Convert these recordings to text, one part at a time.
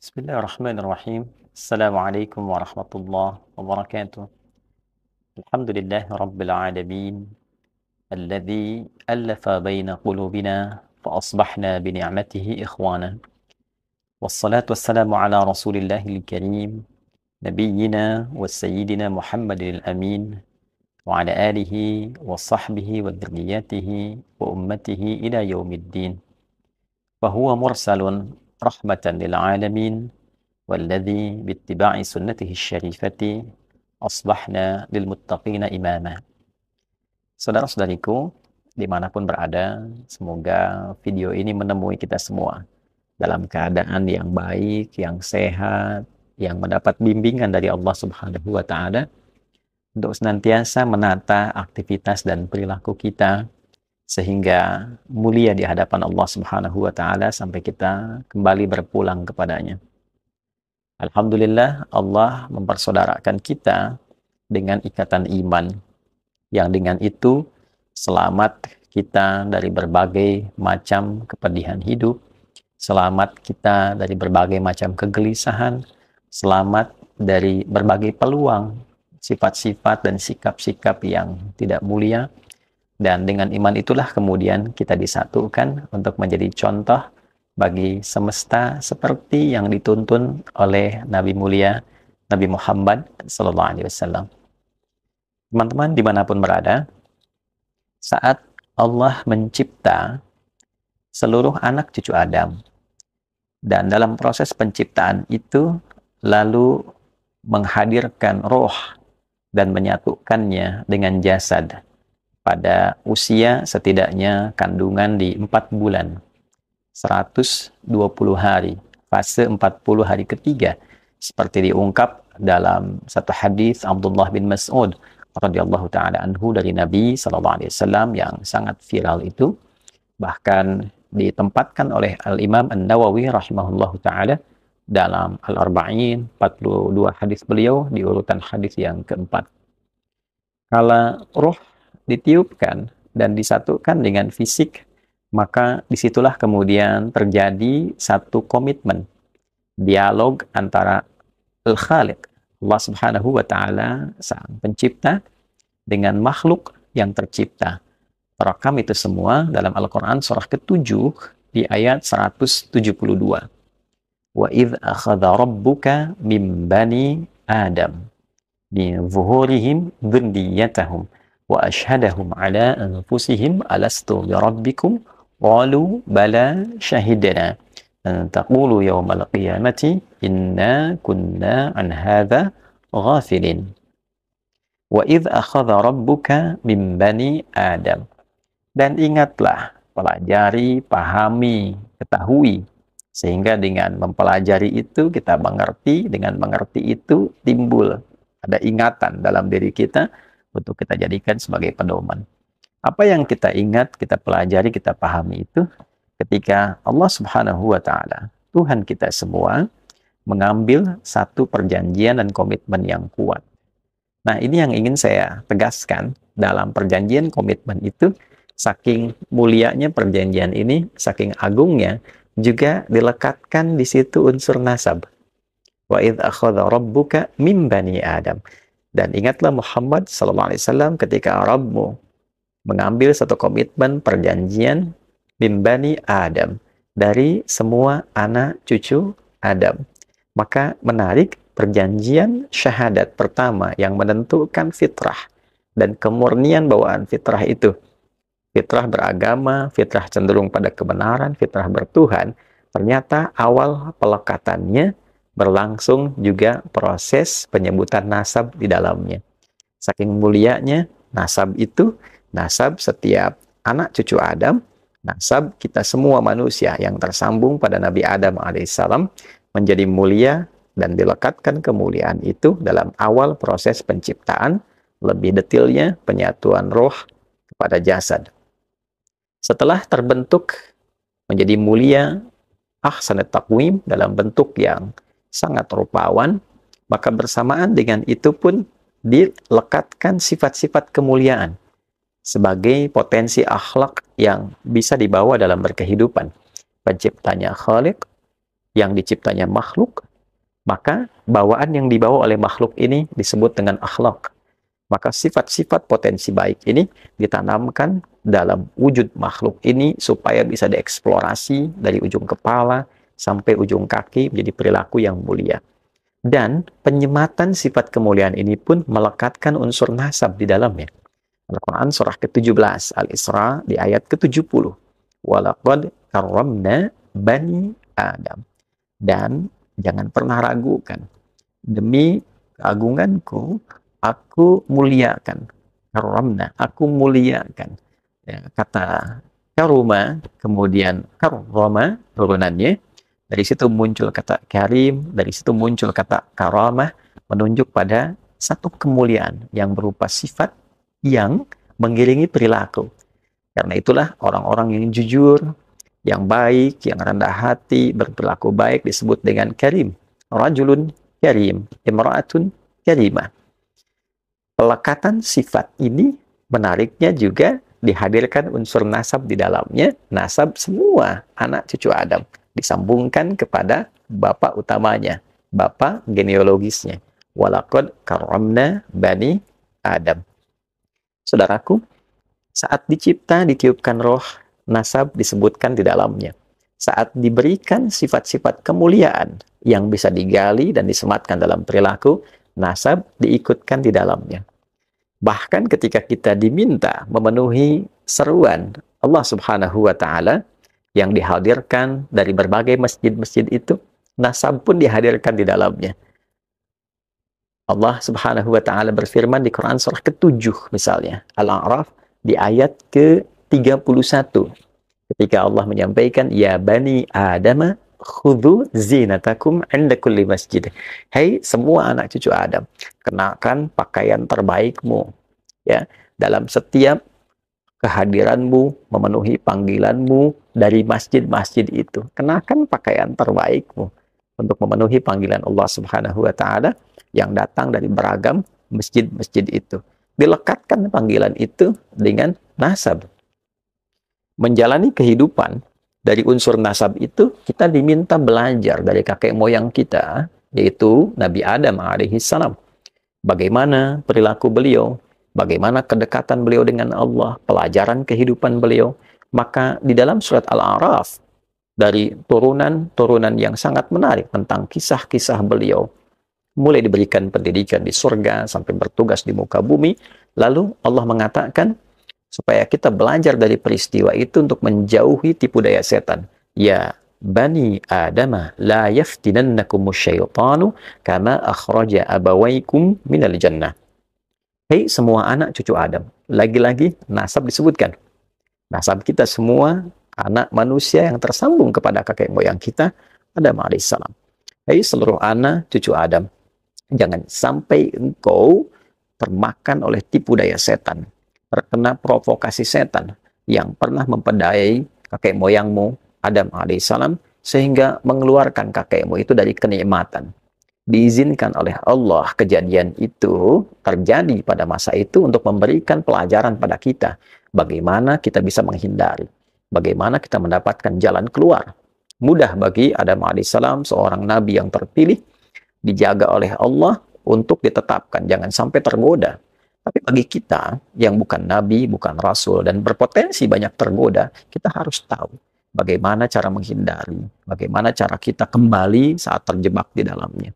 Bismillahirrahmanirrahim. Assalamualaikum warahmatullahi wabarakatuh. Alhamdulillahi rabbil alamin. Alladhi allafa baina qulubina fa asbahna bi ni'matihi ikhwana. Wassalatu wassalamu ala rasulillahil karim. Nabiyyina wa sayyidina Muhammadil amin. Wa ala alihi wa sahbihi wa dhurriyyatihi wa ummatihi ila yaumiddin. Fahuwa mursalun rahmatan lil alamin. والذي باتباع سنته الشريفة أصبحنا للمتقين إماما. Saudara-saudariku, dimanapun berada, semoga video ini menemui kita semua dalam keadaan yang baik, yang sehat, yang mendapat bimbingan dari Allah Subhanahu wa Ta'ala untuk senantiasa menata aktivitas dan perilaku kita sehingga mulia di hadapan Allah Subhanahu wa Ta'ala sampai kita kembali berpulang kepadanya. Alhamdulillah, Allah mempersaudarakan kita dengan ikatan iman, yang dengan itu selamat kita dari berbagai macam kepedihan hidup, selamat kita dari berbagai macam kegelisahan, selamat dari berbagai peluang, sifat-sifat dan sikap-sikap yang tidak mulia, dan dengan iman itulah kemudian kita disatukan untuk menjadi contoh bagi semesta seperti yang dituntun oleh Nabi mulia Nabi Muhammad SAW. Teman-teman dimanapun berada, saat Allah mencipta seluruh anak cucu Adam, dan dalam proses penciptaan itu lalu menghadirkan roh dan menyatukannya dengan jasad pada usia setidaknya kandungan di 4 bulan. 120 hari, fase 40 hari ketiga, seperti diungkap dalam satu hadis Abdullah bin Mas'ud radhiyallahu taala anhu dari Nabi sallallahu alaihi wasallam yang sangat viral itu, bahkan ditempatkan oleh Al-Imam An-Nawawi rahimahullahu taala dalam Al-Arba'in, 42 hadis beliau di urutan hadis yang keempat. Kalau roh ditiupkan dan disatukan dengan fisik, maka disitulah kemudian terjadi satu komitmen, dialog antara Al-Khaliq, Allah Subhanahu wa Ta'ala, sang pencipta, dengan makhluk yang tercipta. Terekam itu semua dalam Al-Quran surah ke-7 di ayat 172. Wa idh akhadha rabbuka min bani Adam min zuhurihim dhurriyyatahum wa ashhadahum ala anfusihim alastu bi rabbikum qalu bala syahidna an taqulu yawmal qiyamati inna kunna an hadza ghafilin. Wa idh akhadha rabbuka min bani Adam. Dan ingatlah, pelajari, pahami, ketahui, sehingga dengan mempelajari itu kita mengerti, dengan mengerti itu timbul ada ingatan dalam diri kita untuk kita jadikan sebagai pedoman. Apa yang kita ingat, kita pelajari, kita pahami itu ketika Allah Subhanahu wa Ta'ala, Tuhan kita semua, mengambil satu perjanjian dan komitmen yang kuat. Nah, ini yang ingin saya tegaskan dalam perjanjian komitmen itu, saking mulianya perjanjian ini, saking agungnya, juga dilekatkan di situ unsur nasab. Wa idh akhadha rabbuka min bani Adam. Dan ingatlah Muhammad SAW ketika Rabbmu mengambil satu komitmen perjanjian min bani Adam, dari semua anak cucu Adam. Maka menarik, perjanjian syahadat pertama yang menentukan fitrah dan kemurnian bawaan fitrah itu. Fitrah beragama, fitrah cenderung pada kebenaran, fitrah bertuhan. Ternyata awal pelekatannya berlangsung juga proses penyebutan nasab di dalamnya. Saking mulianya nasab itu, nasab setiap anak cucu Adam, nasab kita semua manusia yang tersambung pada Nabi Adam alaihissalam menjadi mulia dan dilekatkan kemuliaan itu dalam awal proses penciptaan, lebih detailnya penyatuan roh kepada jasad. Setelah terbentuk menjadi mulia, ahsanat taqwim dalam bentuk yang sangat rupawan, maka bersamaan dengan itu pun dilekatkan sifat-sifat kemuliaan sebagai potensi akhlak yang bisa dibawa dalam berkehidupan. Penciptanya Khaliq, yang diciptanya makhluk, maka bawaan yang dibawa oleh makhluk ini disebut dengan akhlak. Maka sifat-sifat potensi baik ini ditanamkan dalam wujud makhluk ini supaya bisa dieksplorasi dari ujung kepala sampai ujung kaki menjadi perilaku yang mulia. Dan penyematan sifat kemuliaan ini pun melekatkan unsur nasab di dalamnya. Al-Quran surah ke-17, Al-Isra di ayat ke-70. Walaqad karramna bani Adam. Dan jangan pernah ragukan, demi keagunganku, aku muliakan. Karramna, aku muliakan. Ya, kata karuma, kemudian karrama, turunannya. Dari situ muncul kata karim, dari situ muncul kata karamah, menunjuk pada satu kemuliaan yang berupa sifat yang mengiringi perilaku. Karena itulah orang-orang yang jujur, yang baik, yang rendah hati, berperilaku baik disebut dengan karim. Rajulun karim, imra'atun karimah. Pelekatan sifat ini menariknya juga dihadirkan unsur nasab di dalamnya. Nasab semua anak cucu Adam disambungkan kepada bapak utamanya, bapak genealogisnya. Walaqad karramna bani Adam. Saudaraku, saat dicipta ditiupkan roh, nasab disebutkan di dalamnya. Saat diberikan sifat-sifat kemuliaan yang bisa digali dan disematkan dalam perilaku, nasab diikutkan di dalamnya. Bahkan ketika kita diminta memenuhi seruan Allah Subhanahu wa Ta'ala yang dihadirkan dari berbagai masjid-masjid itu, nasab pun dihadirkan di dalamnya. Allah Subhanahu wa Ta'ala berfirman di Quran surah ke-7 misalnya, Al-A'raf di ayat ke-31. Ketika Allah menyampaikan, Ya Bani Adama khudhu zinatakum inda kulli masjid. Hai semua anak cucu Adam, kenakan pakaian terbaikmu ya dalam setiap kehadiranmu, memenuhi panggilanmu dari masjid-masjid itu. Kenakan pakaian terbaikmu untuk memenuhi panggilan Allah Subhanahu wa Ta'ala yang datang dari beragam masjid-masjid itu. Dilekatkan panggilan itu dengan nasab. Menjalani kehidupan dari unsur nasab itu, kita diminta belajar dari kakek moyang kita, yaitu Nabi Adam alaihissalam. Bagaimana perilaku beliau, bagaimana kedekatan beliau dengan Allah, pelajaran kehidupan beliau. Maka di dalam surat Al-A'raf, dari turunan-turunan yang sangat menarik tentang kisah-kisah beliau, mulai diberikan pendidikan di surga sampai bertugas di muka bumi, lalu Allah mengatakan supaya kita belajar dari peristiwa itu untuk menjauhi tipu daya setan. Ya Bani Adama la yaftinannakumus syaitanu kama akhraja abawaikum minal jannah. Hei semua anak cucu Adam, lagi-lagi nasab disebutkan. Nasab kita semua anak manusia yang tersambung kepada kakek moyang kita, Adam alaihissalam. Hei seluruh anak cucu Adam, jangan sampai engkau termakan oleh tipu daya setan, terkena provokasi setan yang pernah mempedayai kakek moyangmu, Adam alaihissalam, sehingga mengeluarkan kakekmu itu dari kenikmatan. Diizinkan oleh Allah kejadian itu terjadi pada masa itu untuk memberikan pelajaran pada kita. Bagaimana kita bisa menghindari. Bagaimana kita mendapatkan jalan keluar. Mudah bagi Adam alaihissalam, seorang nabi yang terpilih, dijaga oleh Allah untuk ditetapkan. Jangan sampai tergoda. Tapi bagi kita yang bukan nabi, bukan rasul, dan berpotensi banyak tergoda, kita harus tahu bagaimana cara menghindari. Bagaimana cara kita kembali saat terjebak di dalamnya.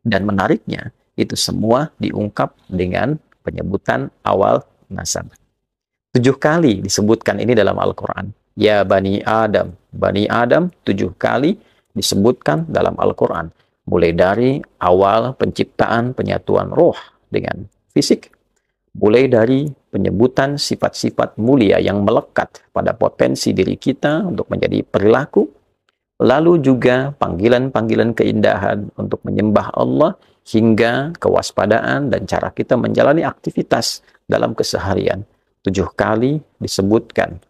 Dan menariknya, itu semua diungkap dengan penyebutan awal nasab. 7 kali disebutkan ini dalam Al-Quran. Ya Bani Adam. Bani Adam 7 kali disebutkan dalam Al-Quran. Mulai dari awal penciptaan penyatuan roh dengan fisik. Mulai dari penyebutan sifat-sifat mulia yang melekat pada potensi diri kita untuk menjadi perilaku. Lalu juga panggilan-panggilan keindahan untuk menyembah Allah hingga kewaspadaan dan cara kita menjalani aktivitas dalam keseharian. 7 kali disebutkan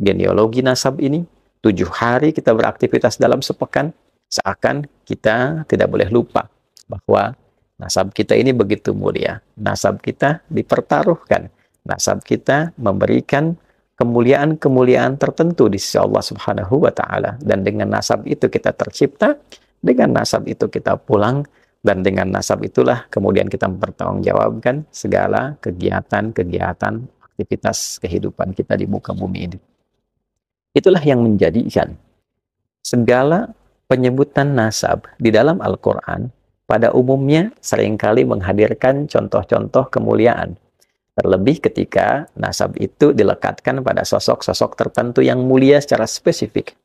genealogi nasab ini. 7 hari kita beraktivitas dalam sepekan. Seakan kita tidak boleh lupa bahwa nasab kita ini begitu mulia. Nasab kita dipertaruhkan. Nasab kita memberikan kemuliaan-kemuliaan tertentu di sisi Allah Subhanahu wa taala, dan dengan nasab itu kita tercipta, dengan nasab itu kita pulang, dan dengan nasab itulah kemudian kita mempertanggungjawabkan segala kegiatan-kegiatan aktivitas kehidupan kita di muka bumi ini. Itulah yang menjadikan segala penyebutan nasab di dalam Al-Quran pada umumnya seringkali menghadirkan contoh-contoh kemuliaan. Terlebih ketika nasab itu dilekatkan pada sosok-sosok tertentu yang mulia secara spesifik.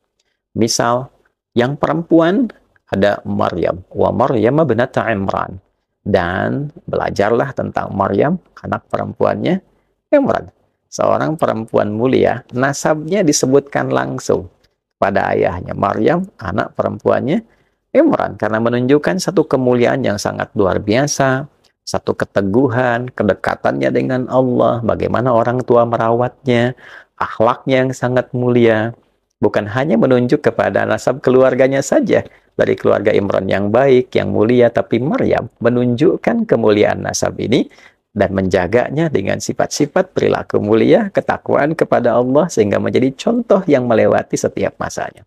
Misal, yang perempuan ada Maryam, wa Maryam binata Imran. Dan belajarlah tentang Maryam, anak perempuannya Imran. Seorang perempuan mulia, nasabnya disebutkan langsung pada ayahnya Maryam, anak perempuannya Imran, karena menunjukkan satu kemuliaan yang sangat luar biasa, satu keteguhan, kedekatannya dengan Allah, bagaimana orang tua merawatnya, akhlaknya yang sangat mulia. Bukan hanya menunjuk kepada nasab keluarganya saja, dari keluarga Imran yang baik, yang mulia, tapi Maryam menunjukkan kemuliaan nasab ini dan menjaganya dengan sifat-sifat perilaku mulia, ketakwaan kepada Allah, sehingga menjadi contoh yang melewati setiap masanya.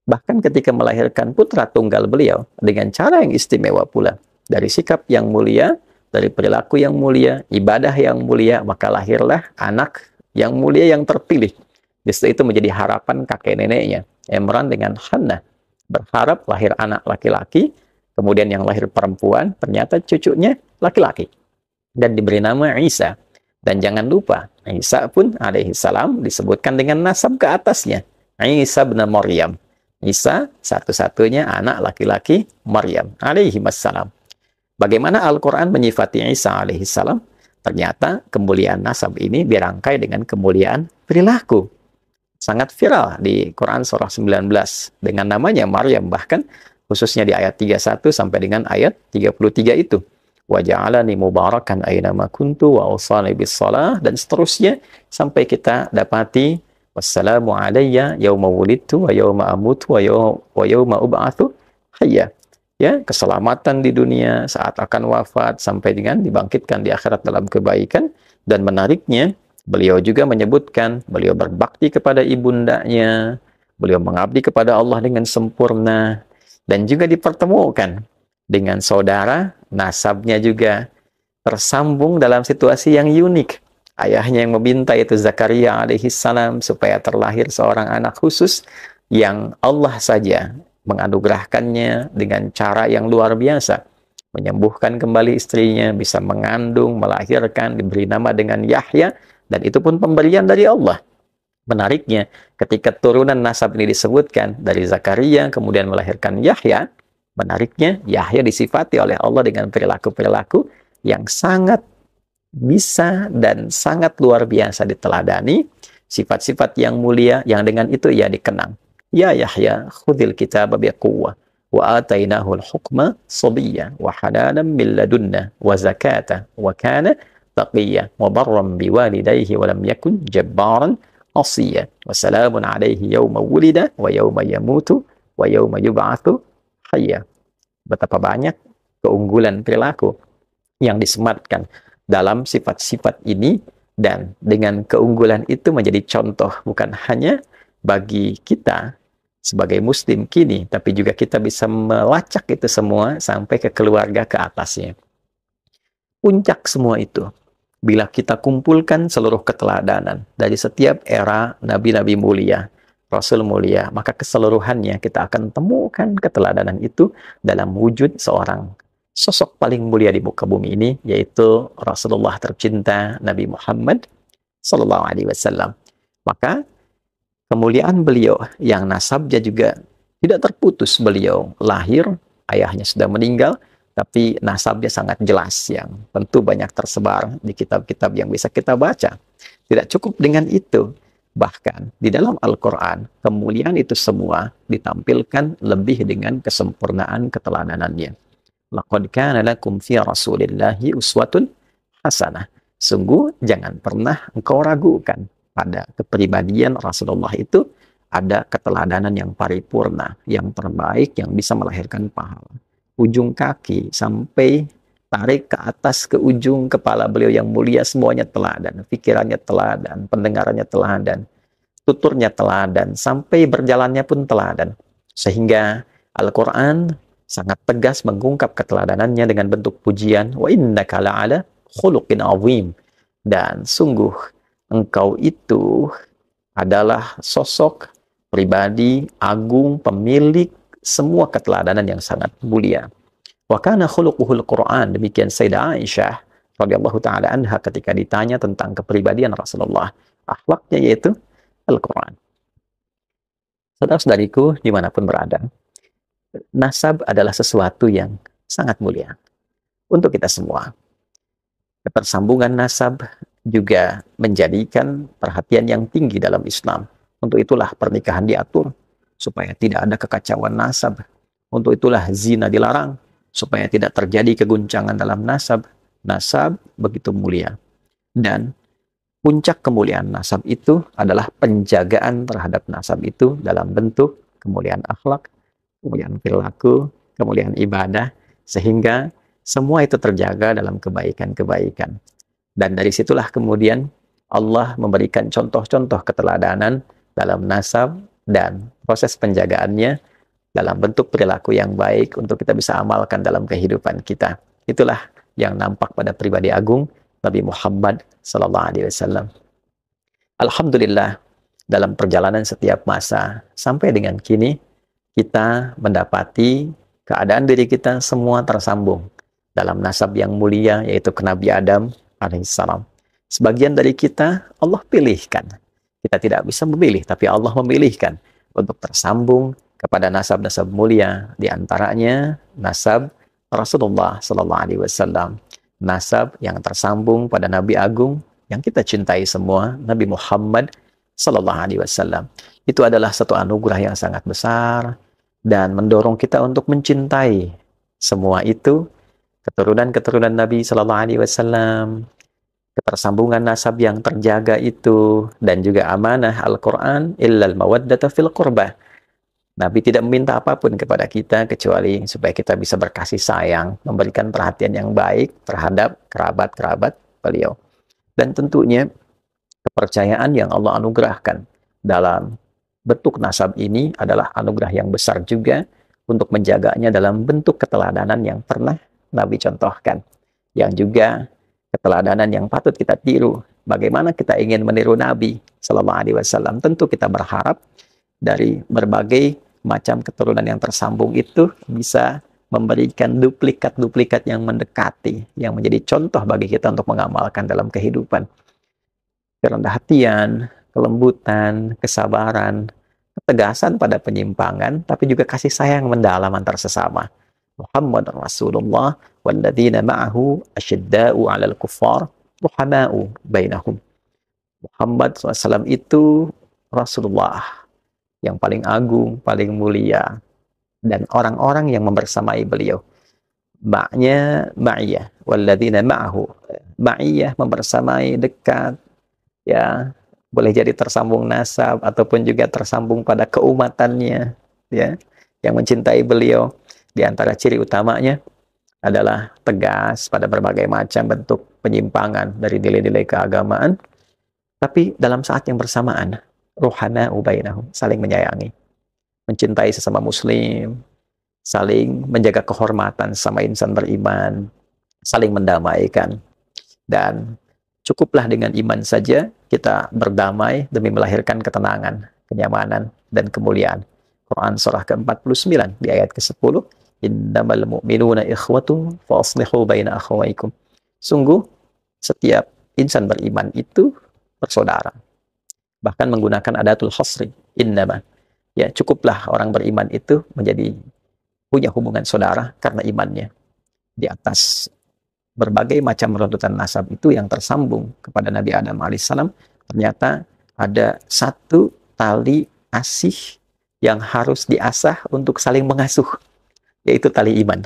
Bahkan ketika melahirkan putra tunggal beliau, dengan cara yang istimewa pula, dari sikap yang mulia, dari perilaku yang mulia, ibadah yang mulia, maka lahirlah anak yang mulia yang terpilih. Justru itu menjadi harapan kakek neneknya, Imran dengan Hannah. Berharap lahir anak laki-laki, kemudian yang lahir perempuan, ternyata cucunya laki-laki. Dan diberi nama Isa. Dan jangan lupa, Isa pun alaihi salam disebutkan dengan nasab ke atasnya. Isa bin Maryam. Isa satu-satunya anak laki-laki Maryam alaihi wassalam. Bagaimana Al-Quran menyifati Isa alaihi salam? Ternyata kemuliaan nasab ini dirangkai dengan kemuliaan perilaku. Sangat viral di Quran surah 19 dengan namanya Maryam, bahkan khususnya di ayat 31 sampai dengan ayat 33 itu. Wa ja'alani mubarakan aynama kuntu wa awsani bis shalah, dan seterusnya sampai kita dapati wassalamu alayya yauma wulidtu wa yauma amutu wa yauma ub'atsu hayya. Ya, keselamatan di dunia saat akan wafat sampai dengan dibangkitkan di akhirat dalam kebaikan. Dan menariknya, beliau juga menyebutkan beliau berbakti kepada ibundanya, beliau mengabdi kepada Allah dengan sempurna, dan juga dipertemukan dengan saudara, nasabnya juga tersambung dalam situasi yang unik. Ayahnya yang meminta, yaitu Zakaria alaihi salam, supaya terlahir seorang anak khusus yang Allah saja menganugerahkannya dengan cara yang luar biasa. Menyembuhkan kembali istrinya, bisa mengandung, melahirkan, diberi nama dengan Yahya, dan itu pun pemberian dari Allah. Menariknya, ketika turunan nasab ini disebutkan dari Zakaria, kemudian melahirkan Yahya, menariknya, Yahya disifati oleh Allah dengan perilaku-perilaku yang sangat bisa dan sangat luar biasa diteladani, sifat-sifat yang mulia yang dengan itu ia dikenang. Ya Yahya, khudil kitaba biquwwah wa atainahu al-hukma sabiyya wa hananan min ladunna wa zakata wa kana taqiyya wa barran biwalidayhi wa lam yakun jabbaran asiyya wa salamun alayhi yawma wulida wa yawma yamutu wa yawma yub'atsu hayya. Betapa banyak keunggulan perilaku yang disematkan dalam sifat-sifat ini, dan dengan keunggulan itu menjadi contoh bukan hanya bagi kita sebagai muslim kini, tapi juga kita bisa melacak itu semua sampai ke keluarga ke atasnya. Puncak semua itu, bila kita kumpulkan seluruh keteladanan dari setiap era nabi-nabi mulia, rasul mulia, maka keseluruhannya kita akan temukan keteladanan itu dalam wujud seorang sosok paling mulia di muka bumi ini, yaitu Rasulullah tercinta Nabi Muhammad Sallallahu Alaihi Wasallam. Maka kemuliaan beliau yang nasabnya juga tidak terputus. Beliau lahir, ayahnya sudah meninggal, tapi nasabnya sangat jelas, yang tentu banyak tersebar di kitab-kitab yang bisa kita baca. Tidak cukup dengan itu, bahkan di dalam Al-Quran, kemuliaan itu semua ditampilkan lebih dengan kesempurnaan keteladanannya. Laqad kana lakum fi Rasulillahi uswatun hasanah. Sungguh jangan pernah engkau ragukan pada kepribadian Rasulullah itu ada keteladanan yang paripurna, yang terbaik, yang bisa melahirkan pahala. Ujung kaki sampai tarik ke atas, ke ujung kepala beliau yang mulia, semuanya teladan. Pikirannya teladan, pendengarannya teladan, tuturnya teladan, sampai berjalannya pun teladan. Sehingga Al-Quran sangat tegas mengungkap keteladanannya dengan bentuk pujian. Wa innaka la'ala khuluqin azim. Dan sungguh engkau itu adalah sosok pribadi agung, pemilik semua keteladanan yang sangat mulia. Wa kana khuluquhul Quran. Demikian Sayyidah Aisyah radhiyallahu taala anha ketika ditanya tentang kepribadian Rasulullah, akhlaknya yaitu Al-Quran. Saudara-saudariku dimanapun berada, nasab adalah sesuatu yang sangat mulia untuk kita semua. Ketersambungan nasab juga menjadikan perhatian yang tinggi dalam Islam. Untuk itulah pernikahan diatur, supaya tidak ada kekacauan nasab. Untuk itulah zina dilarang, supaya tidak terjadi keguncangan dalam nasab. Nasab begitu mulia. Dan puncak kemuliaan nasab itu adalah penjagaan terhadap nasab itu dalam bentuk kemuliaan akhlak, kemuliaan perilaku, kemuliaan ibadah, sehingga semua itu terjaga dalam kebaikan-kebaikan. Dan dari situlah kemudian Allah memberikan contoh-contoh keteladanan dalam nasab dan proses penjagaannya dalam bentuk perilaku yang baik untuk kita bisa amalkan dalam kehidupan kita. Itulah yang nampak pada pribadi agung Nabi Muhammad SAW. Alhamdulillah, dalam perjalanan setiap masa sampai dengan kini, kita mendapati keadaan diri kita semua tersambung dalam nasab yang mulia, yaitu ke Nabi Adam alaihissalam. Sebagian dari kita Allah pilihkan. Kita tidak bisa memilih, tapi Allah memilihkan untuk tersambung kepada nasab-nasab mulia, di antaranya nasab Rasulullah SAW, nasab yang tersambung pada Nabi Agung yang kita cintai semua, Nabi Muhammad SAW. Itu adalah satu anugerah yang sangat besar dan mendorong kita untuk mencintai semua itu, keturunan-keturunan Nabi SAW, ketersambungan nasab yang terjaga itu, dan juga amanah Al-Quran, illal mawaddata fil qurbah. Nabi tidak meminta apapun kepada kita kecuali supaya kita bisa berkasih sayang, memberikan perhatian yang baik terhadap kerabat-kerabat beliau. Dan tentunya kepercayaan yang Allah anugerahkan dalam bentuk nasab ini adalah anugerah yang besar juga untuk menjaganya dalam bentuk keteladanan yang pernah Nabi contohkan, yang juga keteladanan yang patut kita tiru. Bagaimana kita ingin meniru Nabi SAW? Tentu kita berharap dari berbagai macam keturunan yang tersambung itu bisa memberikan duplikat-duplikat yang mendekati, yang menjadi contoh bagi kita untuk mengamalkan dalam kehidupan. Kerendah hatian, kelembutan, kesabaran, ketegasan pada penyimpangan, tapi juga kasih sayang mendalam antar sesama. Muhammad Rasulullah walladzina ma'ahu asyidda'u 'alal kuffar ruhama'u bainahum. Muhammad SAW itu Rasulullah yang paling agung, paling mulia, dan orang-orang yang membersamai beliau. Ma'nya ma'iyah, walladzina ma'ahu. Ma'iyah membersamai, dekat, ya, boleh jadi tersambung nasab ataupun juga tersambung pada keumatannya, ya, yang mencintai beliau. Di antara ciri utamanya adalah tegas pada berbagai macam bentuk penyimpangan dari nilai-nilai keagamaan, tapi dalam saat yang bersamaan ruhana ubainahum, saling menyayangi, mencintai sesama muslim, saling menjaga kehormatan sama insan beriman, saling mendamaikan. Dan cukuplah dengan iman saja kita berdamai demi melahirkan ketenangan, kenyamanan, dan kemuliaan. Quran surah ke-49 di ayat ke-10, innamal mu'minuna ikhwatun fa aslihu baina akhawaykum. Sungguh setiap insan beriman itu bersaudara. Bahkan menggunakan adatul hasri, innama. Ya, cukuplah orang beriman itu menjadi punya hubungan saudara karena imannya. Di atas berbagai macam runtutan nasab itu yang tersambung kepada Nabi Adam alaihissalam, ternyata ada satu tali asih yang harus diasah untuk saling mengasuh, yaitu tali iman.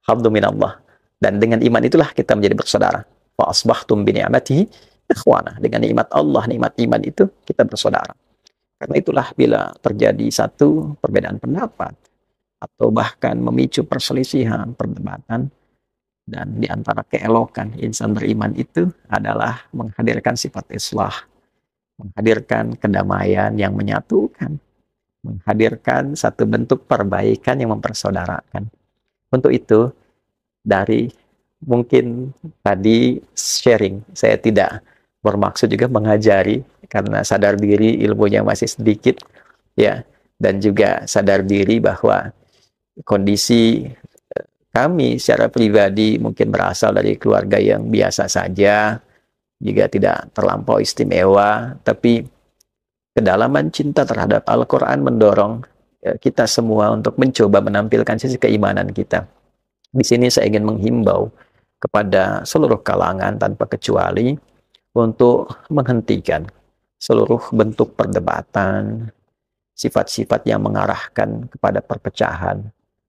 Habdu minallah. Dan dengan iman itulah kita menjadi bersaudara. Fa asbahtum bi ni'matihi ikhwana. Dengan nikmat Allah, nikmat iman itu kita bersaudara. Karena itulah bila terjadi satu perbedaan pendapat atau bahkan memicu perselisihan, perdebatan, Dan di antara keelokan insan beriman itu adalah menghadirkan sifat islah, menghadirkan kedamaian yang menyatukan, menghadirkan satu bentuk perbaikan yang mempersaudarakan. Untuk itu, dari mungkin tadi sharing, saya tidak bermaksud juga mengajari, karena sadar diri ilmunya masih sedikit, ya, dan juga sadar diri bahwa kondisi kami secara pribadi mungkin berasal dari keluarga yang biasa saja, juga tidak terlampau istimewa, tapi kedalaman cinta terhadap Al-Quran mendorong kita semua untuk mencoba menampilkan sisi keimanan kita. Di sini saya ingin menghimbau kepada seluruh kalangan tanpa kecuali untuk menghentikan seluruh bentuk perdebatan, sifat-sifat yang mengarahkan kepada perpecahan,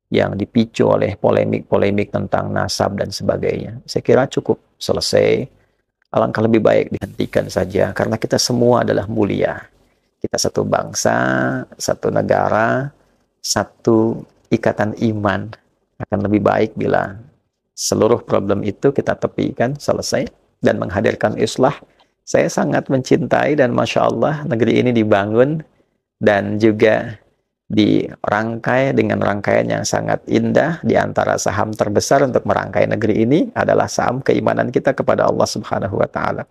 yang dipicu oleh polemik-polemik tentang nasab dan sebagainya. Saya kira cukup selesai. Alangkah lebih baik dihentikan saja, karena kita semua adalah mulia. Kita satu bangsa, satu negara, satu ikatan iman. Akan lebih baik bila seluruh problem itu kita tepikan, selesai, dan menghadirkan islah. Saya sangat mencintai dan Masya Allah negeri ini dibangun dan juga dirangkai dengan rangkaian yang sangat indah. Di antara saham terbesar untuk merangkai negeri ini adalah saham keimanan kita kepada Allah Subhanahu wa Ta'ala.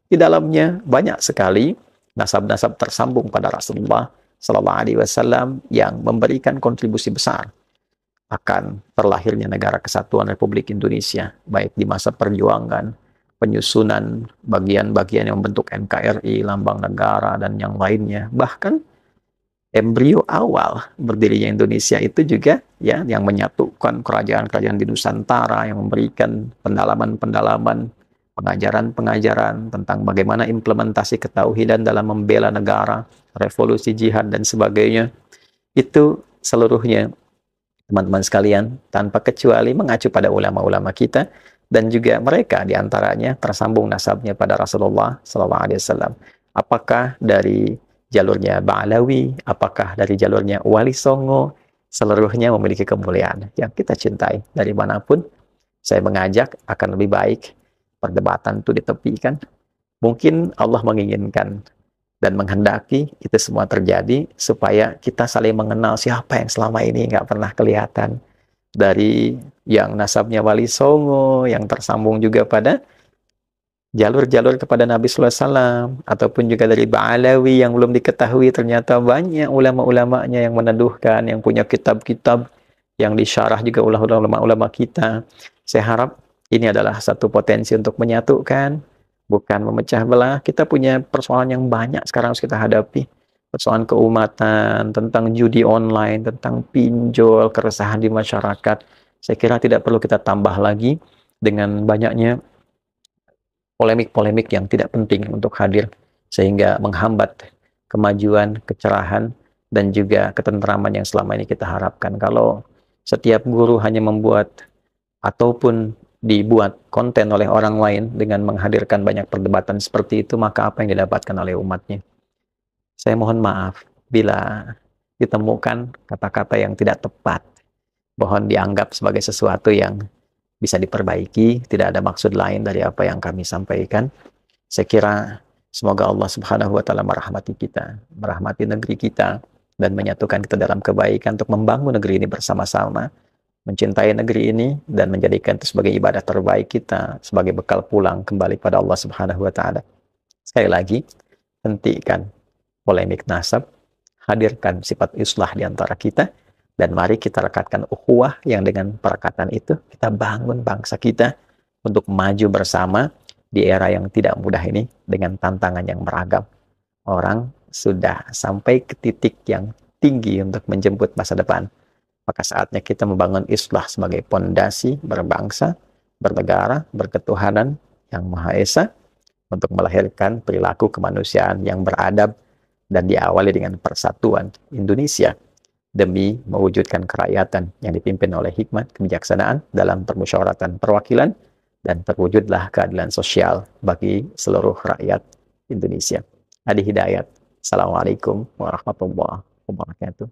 Di dalamnya banyak sekali nasab-nasab tersambung pada Rasulullah Sallallahu Alaihi Wasallam yang memberikan kontribusi besar akan terlahirnya negara kesatuan Republik Indonesia, baik di masa perjuangan, penyusunan bagian-bagian yang membentuk NKRI, lambang negara, dan yang lainnya. Bahkan embrio awal berdirinya Indonesia itu juga ya yang menyatukan kerajaan-kerajaan di Nusantara, yang memberikan pendalaman-pendalaman, pengajaran-pengajaran tentang bagaimana implementasi ketauhidan dalam membela negara, revolusi jihad dan sebagainya. Itu seluruhnya teman-teman sekalian tanpa kecuali mengacu pada ulama-ulama kita, dan juga mereka diantaranya tersambung nasabnya pada Rasulullah SAW. Apakah dari jalurnya Ba'alawi, apakah dari jalurnya Wali Songo, seluruhnya memiliki kemuliaan yang kita cintai. Dari manapun, saya mengajak akan lebih baik perdebatan itu ditepikan. Mungkin Allah menginginkan dan menghendaki itu semua terjadi supaya kita saling mengenal siapa yang selama ini nggak pernah kelihatan. Dari yang nasabnya Wali Songo, yang tersambung juga pada jalur-jalur kepada Nabi Sallallahu Alaihi Wasallam, ataupun juga dari Ba'alawi yang belum diketahui, ternyata banyak ulama-ulamanya yang meneduhkan, yang punya kitab-kitab yang disyarah juga oleh ulama-ulama kita. Saya harap ini adalah satu potensi untuk menyatukan, bukan memecah belah. Kita punya persoalan yang banyak sekarang harus kita hadapi. Persoalan keumatan, tentang judi online, tentang pinjol, keresahan di masyarakat. Saya kira tidak perlu kita tambah lagi dengan banyaknya polemik-polemik yang tidak penting untuk hadir, sehingga menghambat kemajuan, kecerahan, dan juga ketentraman yang selama ini kita harapkan. Kalau setiap guru hanya membuat ataupun dibuat konten oleh orang lain dengan menghadirkan banyak perdebatan seperti itu, maka apa yang didapatkan oleh umatnya? Saya mohon maaf bila ditemukan kata-kata yang tidak tepat. Mohon dianggap sebagai sesuatu yang bisa diperbaiki, tidak ada maksud lain dari apa yang kami sampaikan. Saya kira semoga Allah Subhanahu wa Ta'ala merahmati kita, merahmati negeri kita, dan menyatukan kita dalam kebaikan untuk membangun negeri ini bersama-sama, mencintai negeri ini, dan menjadikan itu sebagai ibadah terbaik kita, sebagai bekal pulang kembali pada Allah Subhanahu wa Ta'ala. Sekali lagi, hentikan polemik nasab, hadirkan sifat islah di antara kita, dan mari kita rekatkan ukhuwah yang dengan perekatan itu kita bangun bangsa kita untuk maju bersama di era yang tidak mudah ini dengan tantangan yang beragam. Orang sudah sampai ke titik yang tinggi untuk menjemput masa depan. Maka saatnya kita membangun islah sebagai pondasi berbangsa, bernegara, berketuhanan yang Maha Esa, untuk melahirkan perilaku kemanusiaan yang beradab dan diawali dengan persatuan Indonesia demi mewujudkan kerakyatan yang dipimpin oleh hikmat kebijaksanaan dalam permusyawaratan perwakilan, dan terwujudlah keadilan sosial bagi seluruh rakyat Indonesia. Adi Hidayat. Assalamualaikum warahmatullahi wabarakatuh.